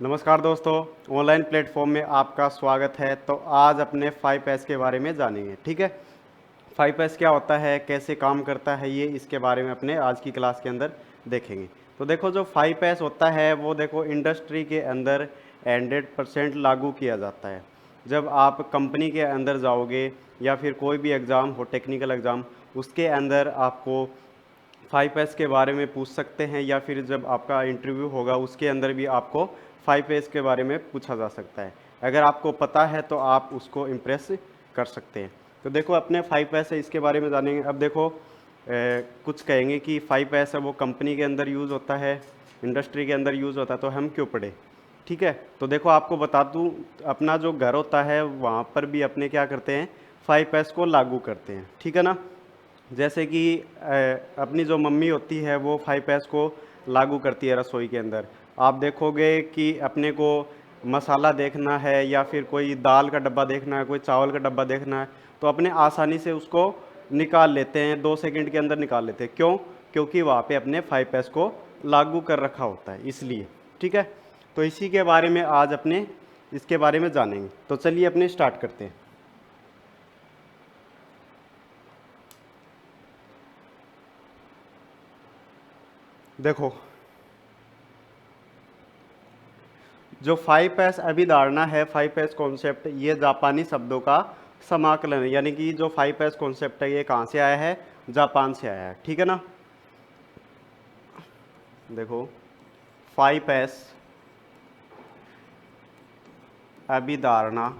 नमस्कार दोस्तों, online platform में आपका स्वागत है। तो आज अपने 5S के बारे में जानेंगे। ठीक है, 5S क्या होता है, कैसे काम करता है, ये इसके बारे में अपने आज की क्लास के अंदर देखेंगे। तो देखो, जो 5S होता है वो देखो इंडस्ट्री के अंदर 100% लागू किया जाता है। जब आप कंपनी के अंदर जाओगे या फिर कोई भी एग्ज़ाम हो, टेक्निकल एग्ज़ाम, उसके अंदर आपको 5S के बारे में पूछ सकते हैं, या फिर जब आपका इंटरव्यू होगा उसके अंदर भी आपको 5S के बारे में पूछा जा सकता है। अगर आपको पता है तो आप उसको इम्प्रेस कर सकते हैं। तो देखो, अपने 5S है इसके बारे में जानेंगे। अब देखो, कुछ कहेंगे कि 5S है वो कंपनी के अंदर यूज़ होता है, इंडस्ट्री के अंदर यूज़ होता है, तो हम क्यों पढ़े। ठीक है, तो देखो आपको बता दूं, अपना जो घर होता है वहाँ पर भी अपने क्या करते हैं, 5S को लागू करते हैं। ठीक है ना। जैसे कि अपनी जो मम्मी होती है वो 5S को लागू करती है रसोई के अंदर। आप देखोगे कि अपने को मसाला देखना है या फिर कोई दाल का डब्बा देखना है, कोई चावल का डब्बा देखना है, तो अपने आसानी से उसको निकाल लेते हैं, 2 सेकंड के अंदर निकाल लेते हैं। क्यों? क्योंकि वहाँ पे अपने 5S को लागू कर रखा होता है, इसलिए। ठीक है, तो इसी के बारे में आज अपने इसके बारे में जानेंगे। तो चलिए अपने स्टार्ट करते हैं। देखो, जो 5S अभिधारणा है, 5S कॉन्सेप्ट, ये जापानी शब्दों का समाकलन है। यानी कि जो 5S कॉन्सेप्ट है ये कहाँ से आया है, जापान से आया है। ठीक है ना। देखो, 5S अभिधारणा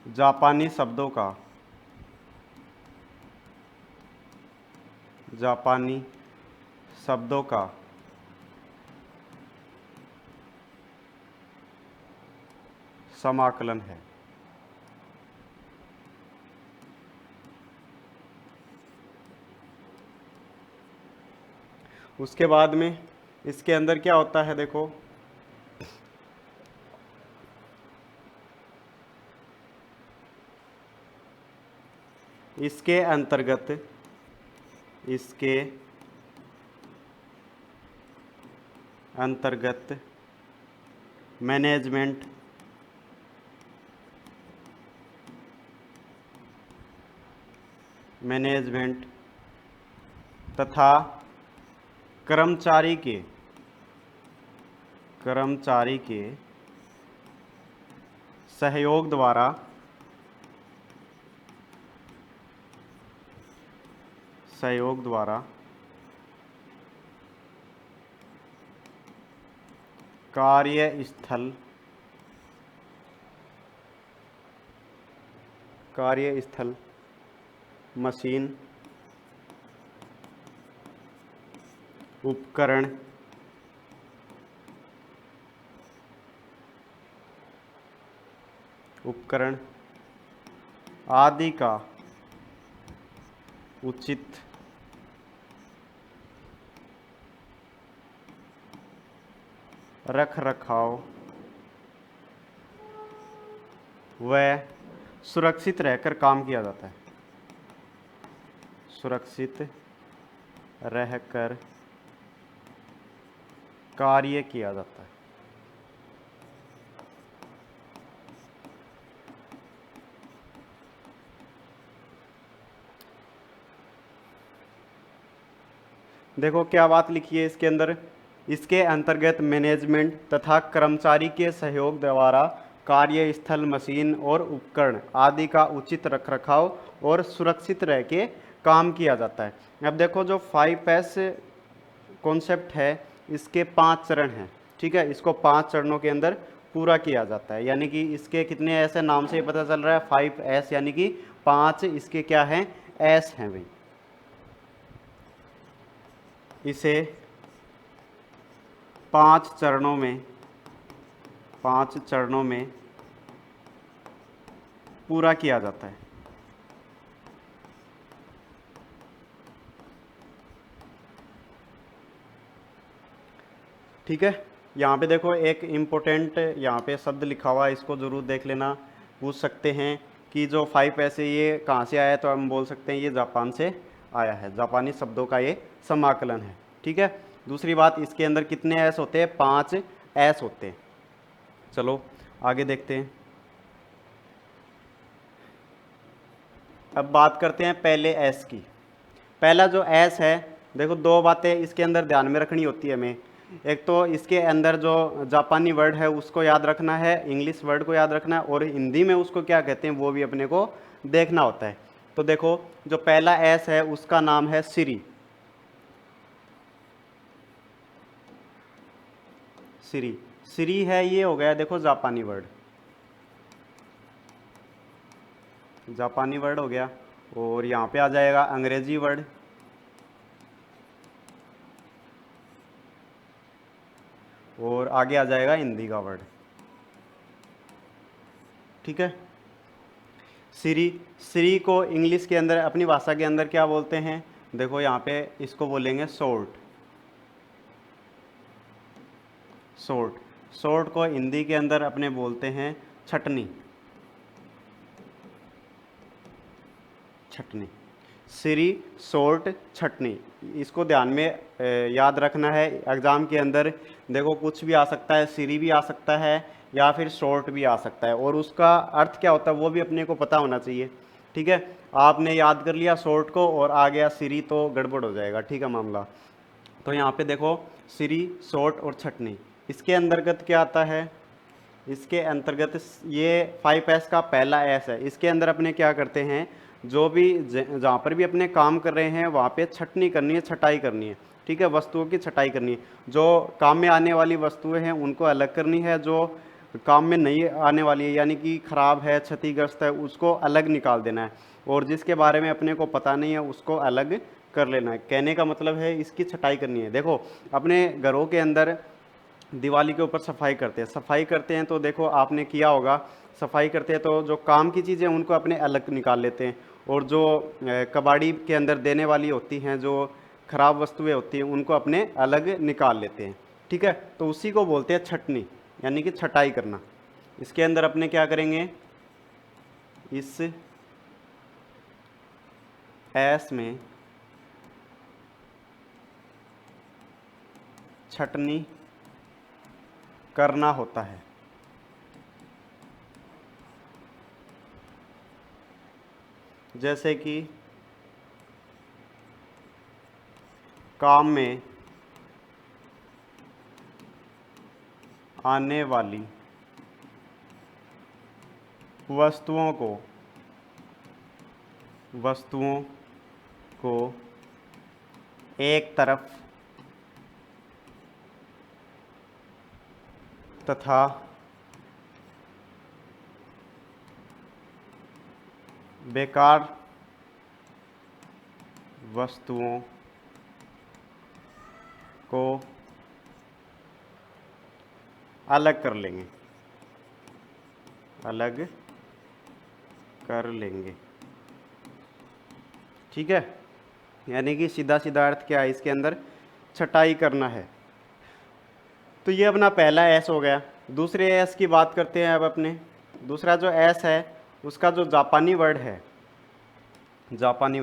जापानी शब्दों का जापानी शब्दों का समाकलन है। उसके बाद में इसके अंदर क्या होता है, देखो, इसके अंतर्गत मैनेजमेंट तथा कर्मचारी के सहयोग द्वारा कार्यस्थल मशीन, उपकरण, आदि का उचित रखरखाव व सुरक्षित रहकर काम किया जाता है। सुरक्षित रहकर कार्य किया जाता है। देखो क्या बात लिखी है इसके अंदर, इसके अंतर्गत मैनेजमेंट तथा कर्मचारी के सहयोग द्वारा कार्यस्थल मशीन और उपकरण आदि का उचित रखरखाव और सुरक्षित रह के काम किया जाता है। अब देखो, जो 5S कॉन्सेप्ट है इसके 5 चरण हैं। ठीक है, इसको 5 चरणों के अंदर पूरा किया जाता है। यानी कि इसके कितने ऐसे नाम से ही पता चल रहा है, 5S, यानी कि 5 इसके क्या हैं, एस हैं भाई। इसे 5 चरणों में पूरा किया जाता है। ठीक है, यहाँ पे देखो एक इम्पोर्टेंट यहाँ पे शब्द लिखा हुआ है, इसको ज़रूर देख लेना। पूछ सकते हैं कि जो 5S है ये कहाँ से आया है, तो हम बोल सकते हैं ये जापान से आया है, जापानी शब्दों का ये समाकलन है। ठीक है। दूसरी बात, इसके अंदर कितने एस होते हैं? 5 एस होते हैं। चलो आगे देखते हैं। अब बात करते हैं पहले एस की। पहला जो एस है, देखो दो बातें इसके अंदर ध्यान में रखनी होती है हमें। एक तो इसके अंदर जो जापानी वर्ड है उसको याद रखना है, इंग्लिश वर्ड को याद रखना है, और हिंदी में उसको क्या कहते हैं वो भी अपने को देखना होता है। तो देखो जो पहला एस है उसका नाम है सिरी। सिरी, सिरी है, ये हो गया देखो जापानी वर्ड, जापानी वर्ड हो गया। और यहाँ पे आ जाएगा अंग्रेजी वर्ड, और आगे आ जाएगा हिंदी का वर्ड। ठीक है। सिरी, सिरी को इंग्लिश के अंदर, अपनी भाषा के अंदर क्या बोलते हैं? देखो यहाँ पे इसको बोलेंगे सोल्ट। सोल्ट, सोल्ट को हिंदी के अंदर अपने बोलते हैं छटनी। छटनी, सिरी, सोल्ट, छटनी, इसको ध्यान में याद रखना है। एग्ज़ाम के अंदर देखो कुछ भी आ सकता है, सिरी भी आ सकता है या फिर सोल्ट भी आ सकता है, और उसका अर्थ क्या होता है वो भी अपने को पता होना चाहिए। ठीक है। आपने याद कर लिया सोल्ट को और आ गया सिरी तो गड़बड़ हो जाएगा। ठीक है मामला। तो यहाँ पे देखो सिरी, सोल्ट और छटनी, इसके अंतर्गत क्या आता है? इसके अंतर्गत ये 5S का पहला एस है। इसके अंदर अपने क्या करते हैं, जो भी जहाँ पर भी अपने काम कर रहे हैं वहाँ पे छटनी करनी है, छटाई करनी है। ठीक है, वस्तुओं की छटाई करनी है। जो काम में आने वाली वस्तुएं हैं उनको अलग करनी है, जो काम में नहीं आने वाली है यानी कि खराब है, क्षतिग्रस्त है, उसको अलग निकाल देना है, और जिसके बारे में अपने को पता नहीं है उसको अलग कर लेना है। कहने का मतलब है इसकी छटाई करनी है। देखो अपने घरों के अंदर दिवाली के ऊपर सफाई करते हैं, सफाई करते हैं तो देखो आपने किया होगा, सफाई करते हैं तो जो काम की चीज़ें उनको अपने अलग निकाल लेते हैं, और जो कबाड़ी के अंदर देने वाली होती हैं, जो खराब वस्तुएं होती हैं, उनको अपने अलग निकाल लेते हैं। ठीक है। तो उसी को बोलते हैं छटनी, यानी कि छटाई करना। इसके अंदर अपने क्या करेंगे, इस एस में छटनी करना होता है। जैसे कि काम में आने वाली वस्तुओं को एक तरफ तथा बेकार वस्तुओं को अलग कर लेंगे, अलग कर लेंगे। ठीक है। यानी कि सीधा सीधा अर्थ क्या है इसके अंदर, छटाई करना है। तो ये अपना पहला एस हो गया। दूसरे एस की बात करते हैं अब अपने। दूसरा जो एस है उसका जो जापानी वर्ड है, जापानी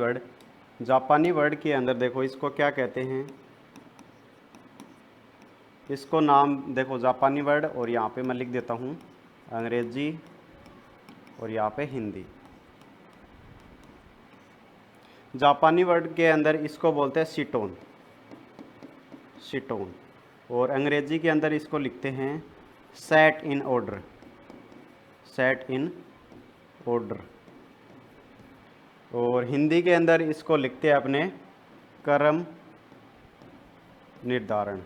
वर्ड के अंदर देखो इसको क्या कहते हैं, इसको नाम देखो जापानी वर्ड, और यहाँ पे मैं लिख देता हूँ अंग्रेजी और यहाँ पे हिंदी। जापानी वर्ड के अंदर इसको बोलते हैं शिटोन, शिटोन, और अंग्रेजी के अंदर इसको लिखते हैं set in order, set in order, और हिंदी के अंदर इसको लिखते हैं अपने क्रम निर्धारण।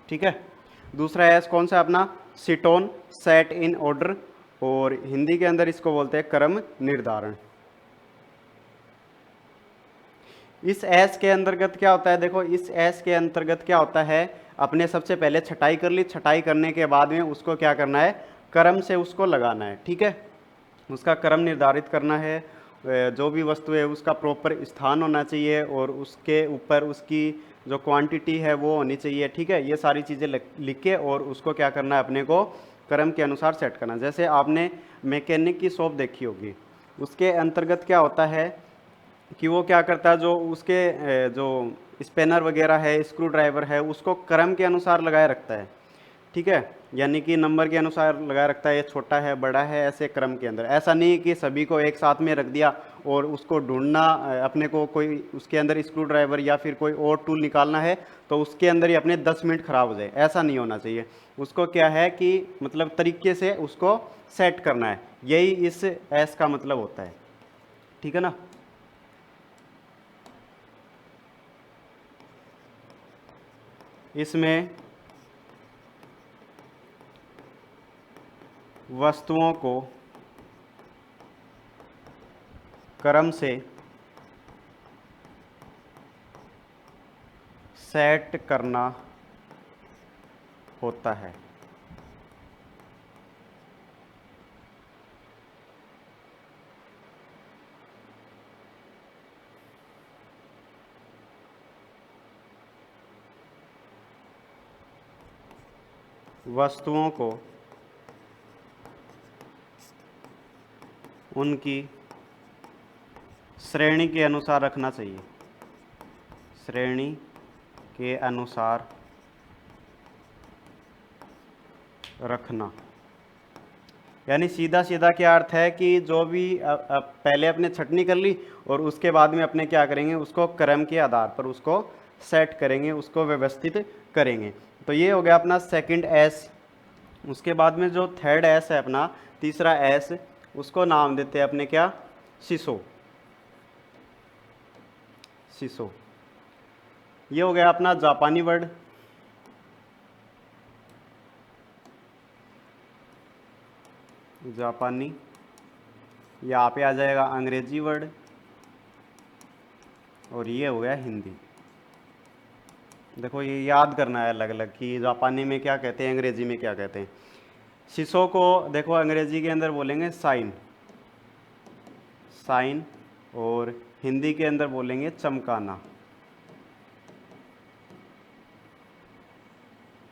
ठीक है। दूसरा एस कौन सा अपना, शिटोन, सेट इन ऑर्डर, और हिंदी के अंदर इसको बोलते हैं क्रम निर्धारण। इस एस के अंतर्गत क्या होता है, देखो इस एस के अंतर्गत क्या होता है, अपने सबसे पहले छटाई कर ली, छटाई करने के बाद में उसको क्या करना है, क्रम से उसको लगाना है। ठीक है। उसका क्रम निर्धारित करना है, जो भी वस्तु है उसका प्रॉपर स्थान होना चाहिए, और उसके ऊपर उसकी जो क्वांटिटी है वो होनी चाहिए। ठीक है। ये सारी चीज़ें लिख के और उसको क्या करना है, अपने को क्रम के अनुसार सेट करना। जैसे आपने मैकेनिक की शॉप देखी होगी, उसके अंतर्गत क्या होता है कि वो क्या करता है, जो उसके जो स्पेनर वगैरह है, स्क्रू ड्राइवर है, उसको क्रम के अनुसार लगाए रखता है। ठीक है, यानी कि नंबर के अनुसार लगाए रखता है, ये छोटा है बड़ा है, ऐसे क्रम के अंदर। ऐसा नहीं कि सभी को एक साथ में रख दिया और उसको ढूंढना अपने को, कोई उसके अंदर स्क्रू ड्राइवर या फिर कोई और टूल निकालना है तो उसके अंदर ही अपने 10 मिनट खराब हो जाए, ऐसा नहीं होना चाहिए। उसको क्या है कि मतलब तरीके से उसको सेट करना है, यही इस एस का मतलब होता है। ठीक है ना। इसमें वस्तुओं को क्रम से सेट करना होता है। वस्तुओं को उनकी श्रेणी के अनुसार रखना चाहिए, श्रेणी के अनुसार रखना। यानी सीधा सीधा क्या अर्थ है कि जो भी पहले अपने छटनी कर ली और उसके बाद में अपने क्या करेंगे, उसको क्रम के आधार पर उसको सेट करेंगे, उसको व्यवस्थित करेंगे। तो ये हो गया अपना सेकंड एस। उसके बाद में जो थर्ड एस है अपना, तीसरा एस, उसको नाम देते हैं अपने क्या, सिसो। सिसो ये हो गया अपना जापानी वर्ड। जापानी, यहाँ पे आ जाएगा अंग्रेजी वर्ड, और ये हो गया हिंदी। देखो ये याद करना है अलग अलग कि जापानी में क्या कहते हैं, अंग्रेजी में क्या कहते हैं। शीशो को देखो अंग्रेजी के अंदर बोलेंगे साइन, साइन, और हिंदी के अंदर बोलेंगे चमकाना।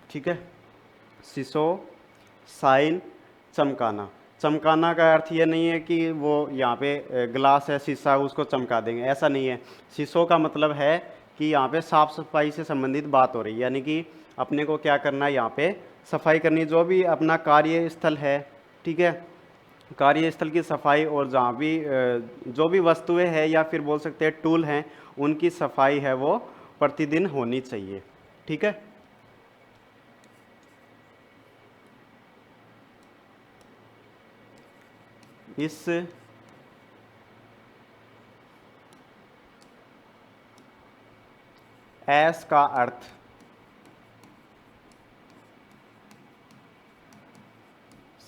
ठीक है, शीशो, साइन, चमकाना। चमकाना का अर्थ ये नहीं है कि वो यहाँ पे ग्लास है, शीशा है, उसको चमका देंगे, ऐसा नहीं है। शीशों का मतलब है कि यहाँ पे साफ सफाई से संबंधित बात हो रही है, यानी कि अपने को क्या करना है, यहाँ पे सफाई करनी, जो भी अपना कार्यस्थल है। ठीक है, कार्यस्थल की सफाई, और जहाँ भी जो भी वस्तुएं हैं या फिर बोल सकते हैं टूल हैं, उनकी सफाई है वो प्रतिदिन होनी चाहिए। ठीक है, इस एस का अर्थ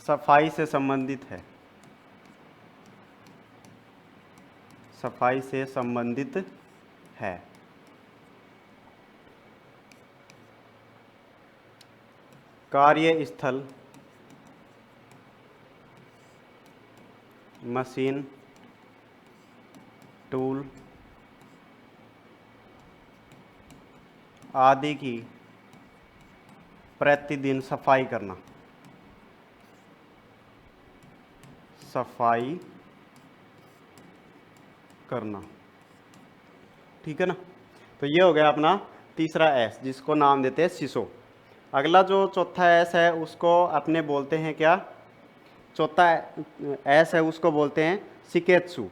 सफाई से संबंधित है, सफाई से संबंधित है। कार्यस्थल, मशीन, टूल आदि की प्रतिदिन सफाई करना, सफाई करना। ठीक है ना। तो ये हो गया अपना तीसरा एस, जिसको नाम देते हैं सिसो। अगला जो चौथा एस है उसको अपने बोलते हैं क्या, चौथा एस है उसको बोलते हैं शिकेत्सु।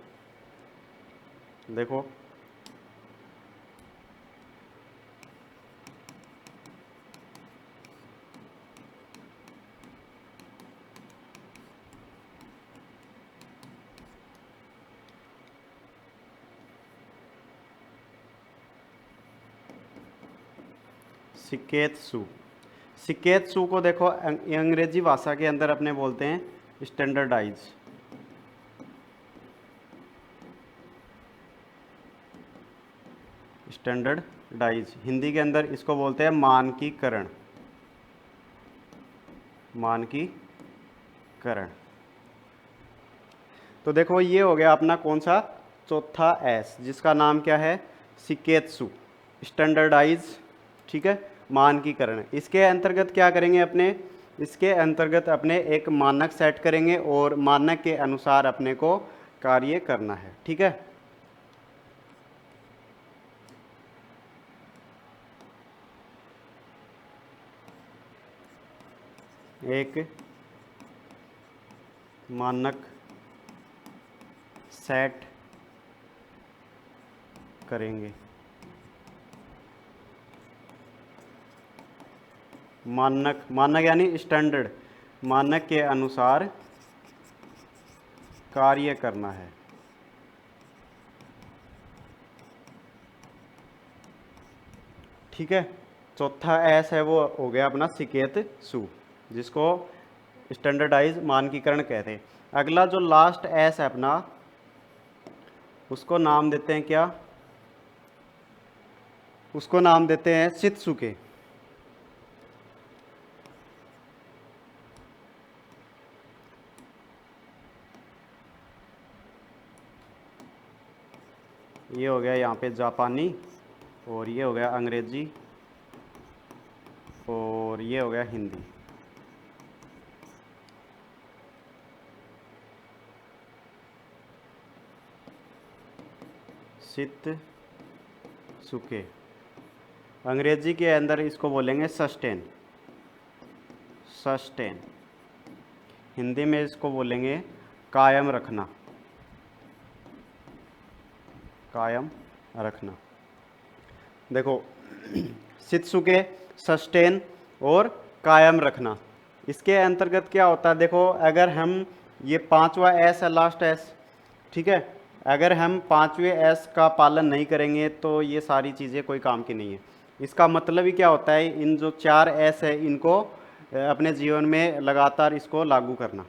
देखो शिकेत्सु, शिकेत्सु को देखो अंग्रेजी भाषा के अंदर अपने बोलते हैं स्टैंडर्डाइज, स्टैंडर्डाइज। हिंदी के अंदर इसको बोलते हैं मानकीकरण, मानकीकरण। तो देखो ये हो गया अपना कौन सा, चौथा एस, जिसका नाम क्या है, शिकेत्सु, स्टैंडर्डाइज। ठीक है, मानकीकरण। इसके अंतर्गत क्या करेंगे अपने, इसके अंतर्गत अपने एक मानक सेट करेंगे और मानक के अनुसार अपने को कार्य करना है। ठीक है, एक मानक सेट करेंगे। मानक यानी स्टैंडर्ड, मानक के अनुसार कार्य करना है। ठीक है, चौथा एस है वो हो गया अपना सिकेत सु, जिसको स्टैंडर्डाइज मानकीकरण कहते हैं। अगला जो लास्ट एस है अपना, उसको नाम देते हैं क्या, उसको नाम देते हैं शित्सुके। ये हो गया यहाँ पे जापानी, और ये हो गया अंग्रेजी, और ये हो गया हिंदी। शित्सुके। अंग्रेजी के अंदर इसको बोलेंगे सस्टेन, सस्टेन। हिंदी में इसको बोलेंगे कायम रखना, कायम रखना। देखो शित्सुके, सस्टेन और कायम रखना, इसके अंतर्गत क्या होता है। देखो अगर हम ये पांचवा एस है, लास्ट एस, ठीक है, अगर हम पांचवें एस का पालन नहीं करेंगे तो ये सारी चीज़ें कोई काम की नहीं है। इसका मतलब ही क्या होता है, इन जो चार एस है इनको अपने जीवन में लगातार इसको लागू करना।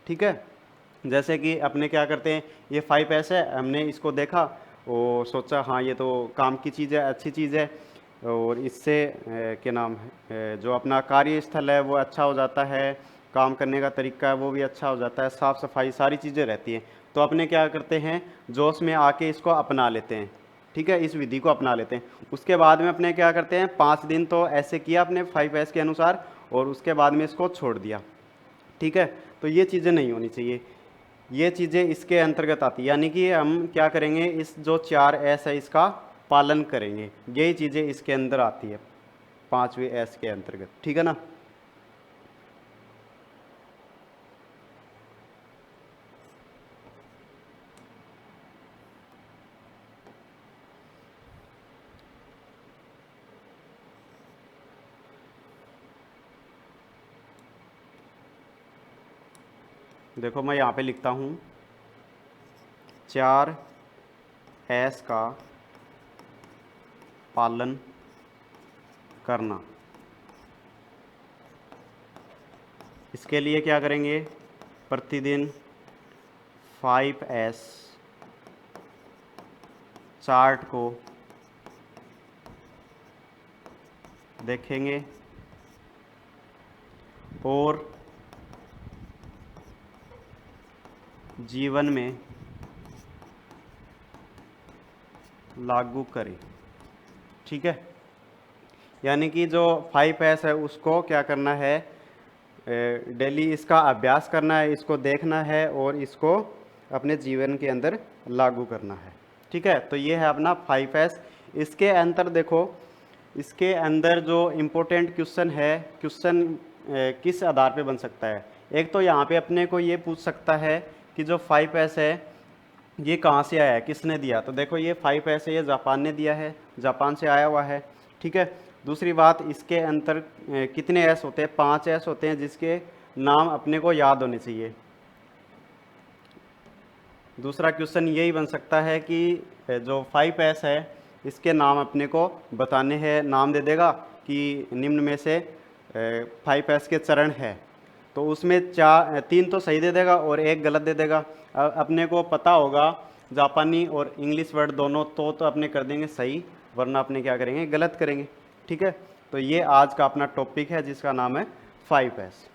ठीक है, जैसे कि अपने क्या करते हैं, ये 5 एस है, हमने इसको देखा और सोचा हाँ ये तो काम की चीज़ है, अच्छी चीज़ है, और इससे क्या नाम है, जो अपना कार्यस्थल है वो अच्छा हो जाता है, काम करने का तरीका है वो भी अच्छा हो जाता है, साफ़ सफाई सारी चीज़ें रहती हैं। तो अपने क्या करते हैं, जोश में आके इसको अपना लेते हैं। ठीक है, इस विधि को अपना लेते हैं। उसके बाद में अपने क्या करते हैं, 5 दिन तो ऐसे किया अपने 5S के अनुसार, और उसके बाद में इसको छोड़ दिया। ठीक है, तो ये चीज़ें नहीं होनी चाहिए, ये चीज़ें इसके अंतर्गत आती है। यानी कि हम क्या करेंगे, इस जो 4S है इसका पालन करेंगे, यही चीज़ें इसके अंदर आती है 5वें एस के अंतर्गत। ठीक है ना। देखो मैं यहाँ पे लिखता हूँ 4S का पालन करना। इसके लिए क्या करेंगे, प्रतिदिन 5S चार्ट को देखेंगे और जीवन में लागू करें। ठीक है, यानी कि जो 5S है उसको क्या करना है, डेली इसका अभ्यास करना है, इसको देखना है और इसको अपने जीवन के अंदर लागू करना है। ठीक है, तो ये है अपना 5S। इसके अंदर देखो, इसके अंदर जो इम्पोर्टेंट क्वेश्चन है, क्वेश्चन किस आधार पे बन सकता है। एक तो यहाँ पे अपने को ये पूछ सकता है कि जो 5S है ये कहाँ से आया है, किसने दिया। तो देखो ये 5S है, ये जापान ने दिया है, जापान से आया हुआ है। ठीक है, दूसरी बात, इसके अंतर कितने एस होते हैं, 5 एस होते हैं, जिसके नाम अपने को याद होने चाहिए। दूसरा क्वेश्चन यही बन सकता है कि जो 5S है इसके नाम अपने को बताने हैं, नाम दे देगा कि निम्न में से 5S के चरण है, तो उसमें 3 तो सही दे देगा और 1 गलत दे देगा। अपने को पता होगा जापानी और इंग्लिश वर्ड दोनों, तो अपने कर देंगे सही, वरना अपने क्या करेंगे, गलत करेंगे। ठीक है, तो ये आज का अपना टॉपिक है जिसका नाम है 5S।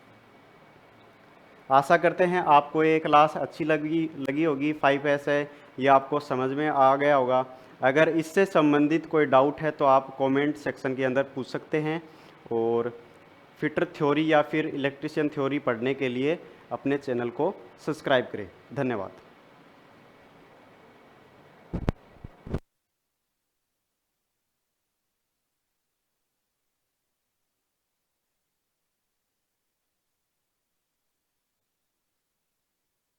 आशा करते हैं आपको ये क्लास अच्छी लगी होगी। 5S है, ये आपको समझ में आ गया होगा। अगर इससे संबंधित कोई डाउट है तो आप कमेंट सेक्शन के अंदर पूछ सकते हैं, और फिटर थ्योरी या फिर इलेक्ट्रिशियन थ्योरी पढ़ने के लिए अपने चैनल को सब्सक्राइब करें। धन्यवाद।